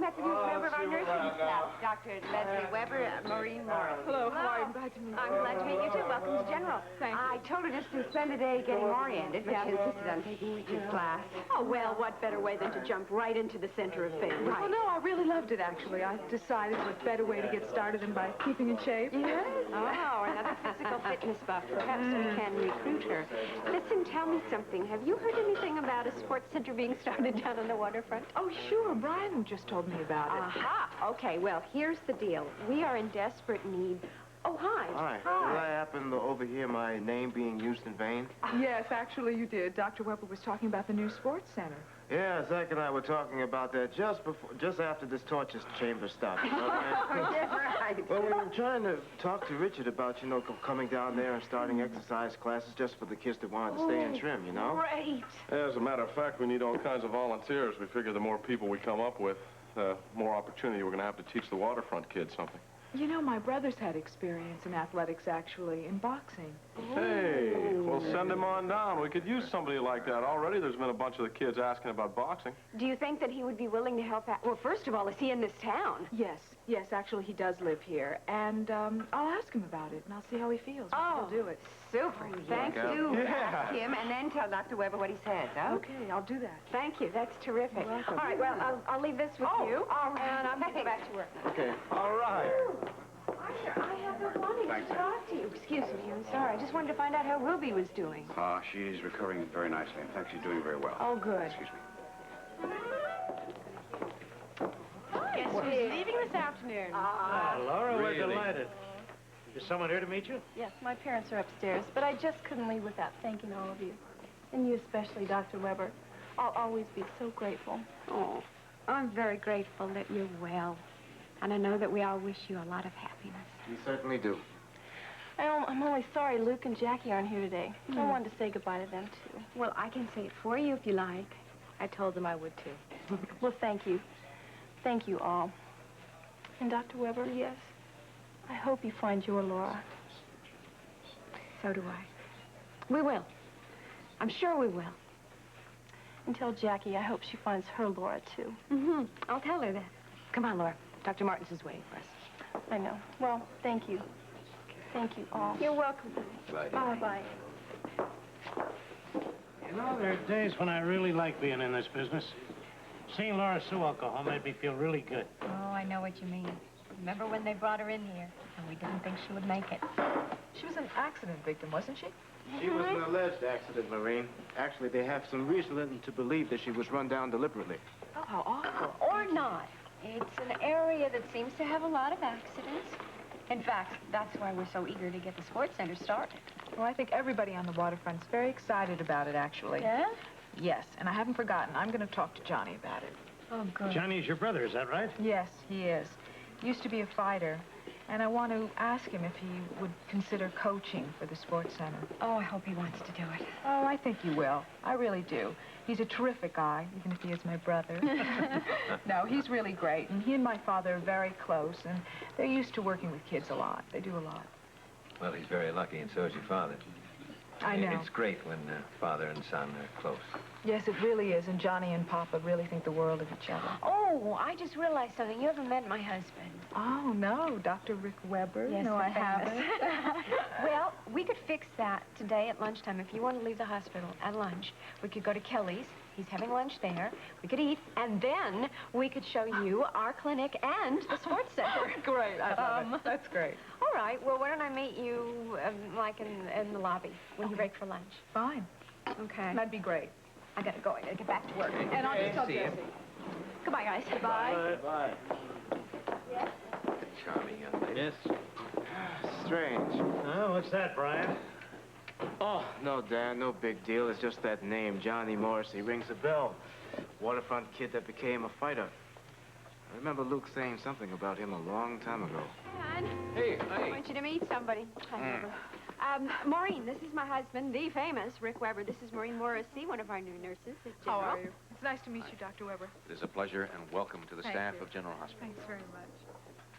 met the newest member of our nursing staff, Dr. Lesley Weber, Maureen Morrissey. Hello, how are you? Glad to meet you. I'm glad to meet you, too. Welcome to General. Thank you. I told her just to spend the day getting oriented, but she insisted on taking Richard's class. Oh, well, what better way than to jump right into the center of things? Right. Well, no, I really loved it, actually. I decided what better way to get started than by keeping in shape. Yes. Oh, another physical fitness buff. Perhaps we can recruit her. Listen, tell me something. Have you heard anything about a sports center being started down on the waterfront? Oh, sure. Brian just told me about it. Aha. Okay, well, here's the deal. We are in desperate need. Oh, hi. Hi. Did I happen to overhear my name being used in vain? Yes, actually, you did. Dr. Weber was talking about the new sports center. Yeah, Zach and I were talking about that just after this torture chamber stopped. You know, Yeah, right. well, we were trying to talk to Richard about, coming down there and starting exercise classes just for the kids that wanted to stay in trim, you know? Great. As a matter of fact, we need all kinds of volunteers. We figure the more people we come up with, the more opportunity we're going to have to teach the waterfront kids something. You know, my brother's had experience in athletics, actually, in boxing. Hey, well, send him on down. We could use somebody like that. Already there's been a bunch of the kids asking about boxing. Do you think that he would be willing to help out? Well, first of all, is he in this town? Yes, actually, he does live here. And I'll ask him about it, and I'll see how he feels. Oh, He'll do it. Super. Thank you. Yeah. Ask him, and then tell Dr. Weber what he says, huh? Okay, I'll do that. Thank you. That's terrific. welcome. All right, well, I'll leave this with you. All right. And I'm going to go back to work. Okay. All right. I have been wanting to talk to you. Excuse me, I'm sorry. I just wanted to find out how Ruby was doing. She's recovering very nicely. In fact, she's doing very well. Oh, good. Excuse me. Guess who's leaving this afternoon? Laura, Really? we're delighted. Is someone here to meet you? Yes, my parents are upstairs, but I just couldn't leave without thanking all of you. And you especially, Dr. Weber. I'll always be so grateful. Oh, I'm very grateful that you're well. And I know that we all wish you a lot of happiness. We certainly do. I'm only sorry Luke and Jackie aren't here today. I wanted to say goodbye to them, too. Well, I can say it for you if you like. I told them I would, too. Well, thank you. Thank you all. And Dr. Weber? Yes. I hope you find your Laura. So do I. We will. I'm sure we will. And tell Jackie I hope she finds her Laura, too. I'll tell her that. Come on, Laura. Dr. Martins is waiting for us. I know. Well, thank you. Thank you all. You're welcome. Bye-bye. You know, there are days when I really like being in this business. Seeing Laura Sue alcohol made me feel really good. Oh, I know what you mean. Remember when they brought her in here and we didn't think she would make it? She was an accident victim, wasn't she? She was an alleged accident, Maureen. Actually, they have some reason to believe that she was run down deliberately. Oh, how awful. Or not. It's an area that seems to have a lot of accidents. In fact, that's why we're so eager to get the sports center started. Well, I think everybody on the waterfront's very excited about it, actually. Yeah? Yes, and I haven't forgotten. I'm going to talk to Johnny about it. Oh, good. Johnny's your brother, is that right? Yes, he is. Used to be a fighter. And I want to ask him if he would consider coaching for the sports center. Oh, I hope he wants to do it. Oh, I think he will. I really do. He's a terrific guy, even if he is my brother. No, he's really great. And he and my father are very close, and they're used to working with kids a lot. They do a lot. Well, he's very lucky, and so is your father. I know. It's great when father and son are close. Yes, it really is. And Johnny and Papa really think the world of each other. Oh, I just realized something. You haven't met my husband. Oh, no, Dr. Rick Weber? Yes, no, the I famous. haven't. Well, we could fix that today at lunchtime. If you want to leave the hospital at lunch, we could go to Kelly's. He's having lunch there. We could eat, and then we could show you our clinic and the sports center. Great, I love it. That's great. All right. Well, why don't I meet you, like, in the lobby when you break for lunch? Fine. Okay. That'd be great. I gotta go. I gotta get back to work. And I'll just tell see you. Jesse. Goodbye, guys. Goodbye. Bye. Charming young lady. Yes. Strange. Oh, what's that, Brian? Oh, no, Dad, no big deal. It's just that name, Johnny Morrissey, rings a bell. Waterfront kid that became a fighter. I remember Luke saying something about him a long time ago. Hey, I want you to meet somebody. Maureen, this is my husband, the famous Rick Weber. This is Maureen Morrissey, one of our new nurses at General. How are you? It's nice to meet you, Dr. Weber. It is a pleasure, and welcome to the Thank staff you. of General Hospital. Thanks very much.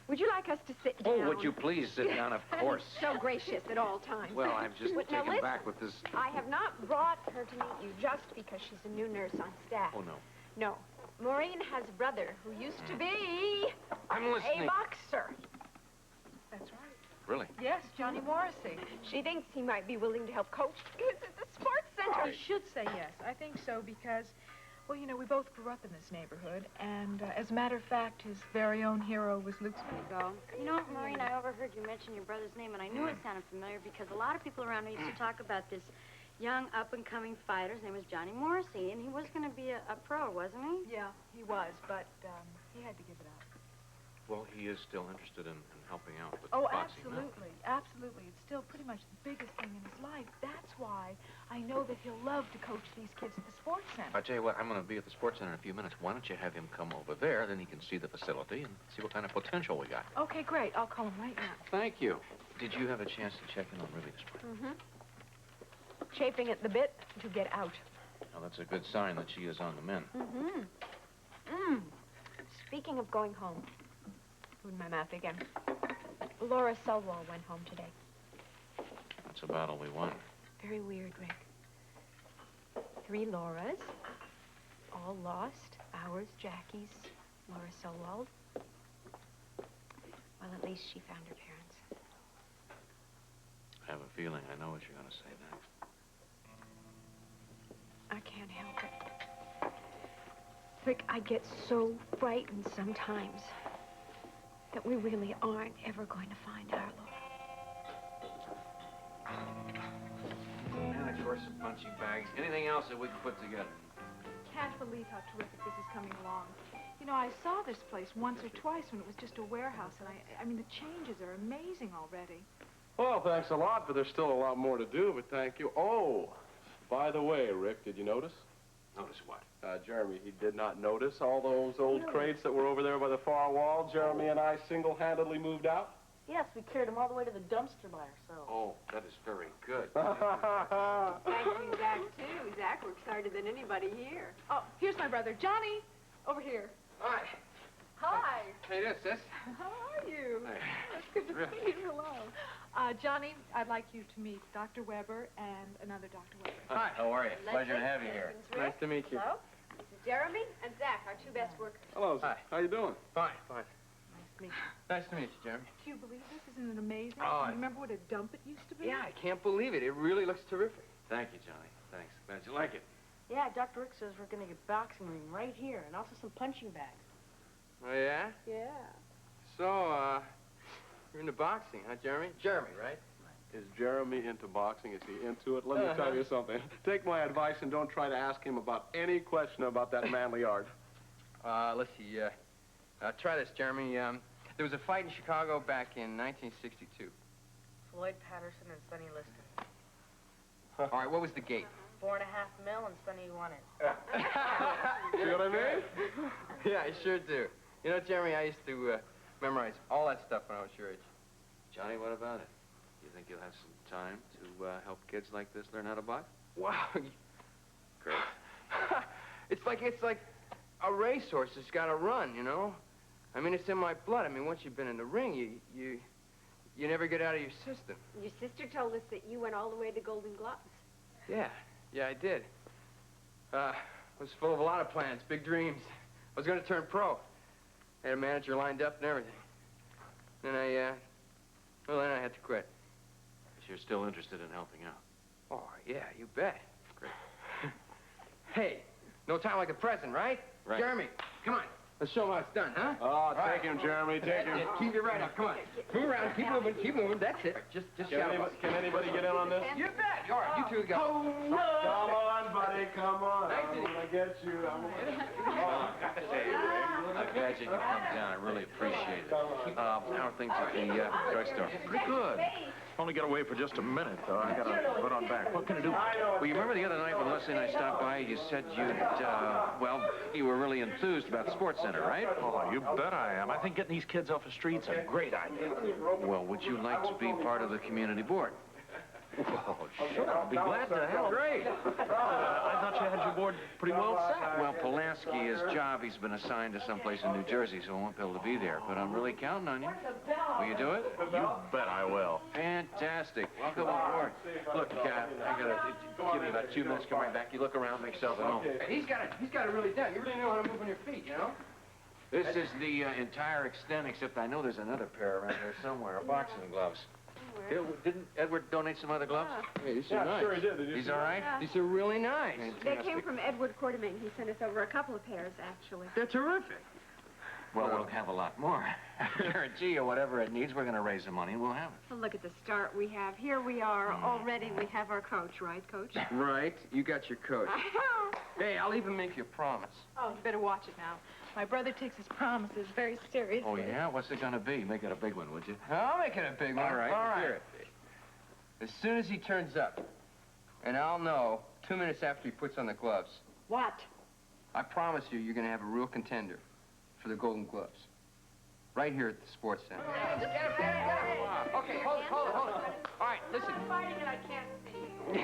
Would you like us to sit down? Oh, would you please sit down, of course. So gracious at all times. Well, I'm just Now, taken listen, back with this. I have not brought her to meet you just because she's a new nurse on staff. Oh, no. No. Maureen has a brother who used to be I'm listening. a boxer. That's right. Really? Yes, Johnny Morrissey. She thinks he might be willing to help coach kids at the sports center. I should say yes. I think so because, well, you know, we both grew up in this neighborhood, and as a matter of fact, his very own hero was Luke's. Go. You know, Maureen, I overheard you mention your brother's name, and I knew it sounded familiar because a lot of people around here used to talk about this young, up-and-coming fighter. His name was Johnny Morrissey, and he was going to be a pro, wasn't he? Yeah, he was, but he had to give it up. Well, he is still interested in helping out with Oh, boxing. absolutely, absolutely. It's still pretty much the biggest thing in his life. That's why I know that he'll love to coach these kids at the sports center. I tell you what, I'm going to be at the sports center in a few minutes. Why don't you have him come over there, then he can see the facility and see what kind of potential we got. Okay, great. I'll call him right now. Thank you. Did you have a chance to check in on Ruby this morning? Mm-hmm. Chafing at the bit to get out. Well, that's a good sign that she is on the mend. Mm-hmm. Speaking of going home, doing my math again. Laura Selwall went home today. That's a battle we won. Very weird, Rick. 3 Lauras, all lost. Ours, Jackie's, Laura Selwall. Well, at least she found her parents. I have a feeling I know what you're going to say next. I can't help it. Rick, I get so frightened sometimes that we really aren't ever going to find our Laura. And, of course, some punching bags. Anything else that we can put together? Can't believe how terrific this is coming along. You know, I saw this place once or twice when it was just a warehouse, and I mean, the changes are amazing already. Well, thanks a lot, but there's still a lot more to do, but thank you. Oh, by the way, Rick, did you notice? Notice what? Jeremy, he did not notice all those old crates that were over there by the far wall. Jeremy and I single-handedly moved out. Yes, we carried them all the way to the dumpster by ourselves. Oh, that is very good. Thank you, Zach, too. Zach works harder than anybody here. Oh, here's my brother. Johnny, over here. Hi. Hi. Hey, there, sis. How are you? Hey. It's good to see you. Hello. Johnny, I'd like you to meet Dr. Weber and another Dr. Weber. Hi. How are you? Pleasure to have you here. Nice to meet you. Hello. This is Jeremy and Zach, our 2 best workers. Hello, Hi. How you doing? Fine, fine. Nice to meet you. Nice to meet you, Jeremy. Do you believe this? Isn't it amazing? Oh, You remember what a dump it used to be? Yeah, I can't believe it. It really looks terrific. Thank you, Johnny. Thanks. Glad you like it. Yeah, Dr. Rick says we're going to get a boxing ring right here, and also some punching bags. Oh, yeah? Yeah. So, you're into boxing, huh, Jeremy? Jeremy, right? Is Jeremy into boxing? Is he into it? Let me tell you something. Take my advice and don't try to ask him about any question about that manly art. Let's see, try this, Jeremy. There was a fight in Chicago back in 1962. Floyd Patterson and Sonny Liston. All right, what was the gate? $4.5 million, and Sonny won it. See what I mean? Yeah, I sure do. You know, Jeremy, I used to memorize all that stuff when I was your age. Johnny, what about it? You think you'll have some time to help kids like this learn how to box? Wow. Great. It's like a racehorse that's got to run, you know? I mean, it's in my blood. I mean, once you've been in the ring, you never get out of your system. Your sister told us that you went all the way to Golden Gloves. Yeah, I did. I was full of a lot of plans, big dreams. I was going to turn pro. I had a manager lined up and everything. Then then I had to quit. But you're still interested in helping out. Oh, yeah, you bet. Great. Hey, no time like the present, right? Right. Jeremy, come on. Let's show him how it's done, huh? Oh, take him, Jeremy, take him. Keep your right up, come on. Move around, keep moving, that's it. Just shout. Can anybody get in on this? You bet. All right, you two go. Come on, buddy, come on. I'm gonna get you. I'm glad you could come down. I really appreciate it. How are things at the drugstore? Pretty good. Only got away for just a minute, though. I gotta run on back. What can I do? Well, you remember the other night when Lesley and I stopped by, you said you were really enthused about the sports center, right? Oh, you bet I am. I think getting these kids off the street's a great idea. Well, would you like to be part of the community board? Well, sure. I'll be glad to help. Great. I thought you had your board pretty well set. Well, Pulaski, his job, he's been assigned to someplace in New Jersey, so I won't be able to be there. But I'm really counting on you. Will you do it? You bet I will. Fantastic. Welcome aboard. Look, I gotta give me about 2 minutes. Come right back. You look around, make yourself at home. He's got it really done. You really know how to move on your feet, you know? This is the entire extent, except I know there's another pair around here somewhere, boxing gloves. Didn't Edward donate some other gloves? Hey, these are nice. Sure he did. These all right? These are really nice. They came from Edward Quartermain. He sent us over a couple of pairs, actually. They're terrific. Well, we'll have a lot more. I guarantee you, whatever it needs, we're going to raise the money and we'll have it. Well, look at the start we have. Here we are. Already we have our coach, right, Coach? Right. You got your coat. Hey, I'll even make you a promise. Oh, you better watch it now. My brother takes his promises very seriously. Oh, yeah? What's it going to be? Make it a big one, would you? I'll make it a big one. All right. All right. As soon as he turns up, and I'll know 2 minutes after he puts on the gloves. What? I promise you, you're going to have a real contender for the Golden Gloves. Right here at the Sports Center. Get him. Okay, hold it. All right, listen. I'm fighting and I can't see.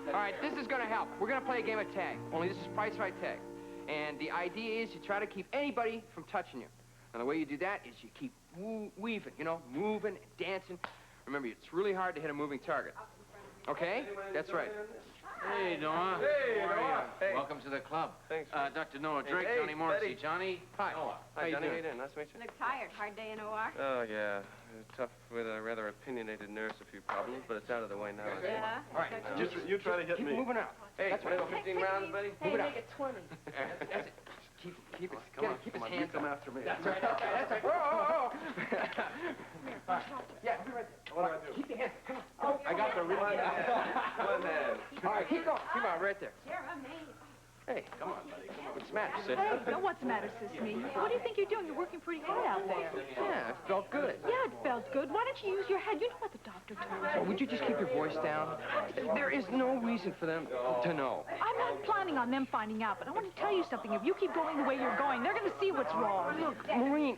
All right, this is going to help. We're going to play a game of tag, only this is price right tag. And the idea is you try to keep anybody from touching you. And the way you do that is you keep weaving, you know, moving, dancing. Remember, it's really hard to hit a moving target. Okay? That's right. Hey, Noah. Hey, How are Noah. you? Hey. Welcome to the club. Thanks. Dr. Noah Drake, Hey, Johnny Morrissey. Betty. Johnny. Hi. Noah. Hi, Johnny. How doing? you doing? Nice to meet you. Look tired. Hard day in OR. Oh, yeah. Tough with a rather opinionated nurse, a few problems, but it's out of the way now. Yeah. All right, You try to hit keep me. moving out. Hey, That's right. 15 rounds, Betty? Move it out. Make it 20. That's it. Keep it. Come on, Keep his come on, hands you come up. after me. That's right. Whoa. Yeah, be right there. What do I do? Keep your hands. Come on. I got the real one hand. All right, keep going. Keep on right there. Jeremy. Hey, come on, buddy. Come on. What's the matter, sis? Hey, what's the matter, Sis Me? What do you think you're doing? You're working pretty hard out there. Yeah, it felt good. Yeah, it felt good. Why don't you use your head? You know what the doctor told you. Would you just keep your voice down? There is no reason for them to know. I'm not planning on them finding out, but I want to tell you something. If you keep going the way you're going, they're going to see what's wrong. Look, Maureen,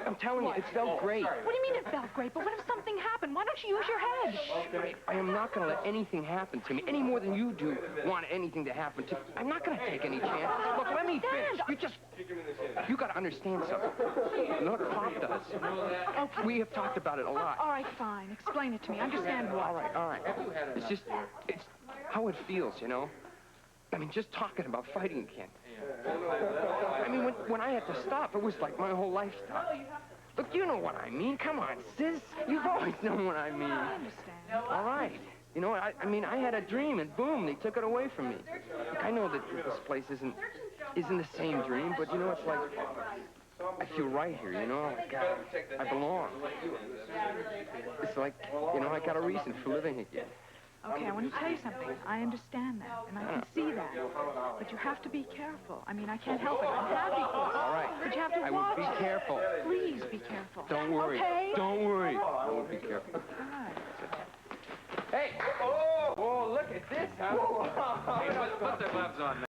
I'm telling you, it felt great. What do you mean it felt great? But what if something happened? Why don't you use your head? I am not going to let anything happen to me any more than you do want anything to happen to me. I'm not going to take any chance. Look, let me finish. You got to understand something. You know what Pop does? Okay. We have talked about it a lot. All right, fine. Explain it to me. I understand what. All right. It's how it feels, you know? I mean, just talking about fighting again. I mean, when I had to stop, it was like my whole life stopped. Look, you know what I mean. Come on, sis. You've always known what I mean. I understand. All right. You know what? I mean, I had a dream, and boom, they took it away from me. Look, I know that this place isn't the same dream, but you know, it's like I feel right here. You know, like I belong. It's like, you know, I got a reason for living again. Okay, I want to tell you something. I understand that, and I can see that. But you have to be careful. I mean, I can't help it. I'm happy for you. All right. But you have to I watch will be it. careful. Please be careful. Don't worry. Okay? Don't worry. I will be careful. God. Hey! Oh, look at this, huh? Hey, put the gloves on.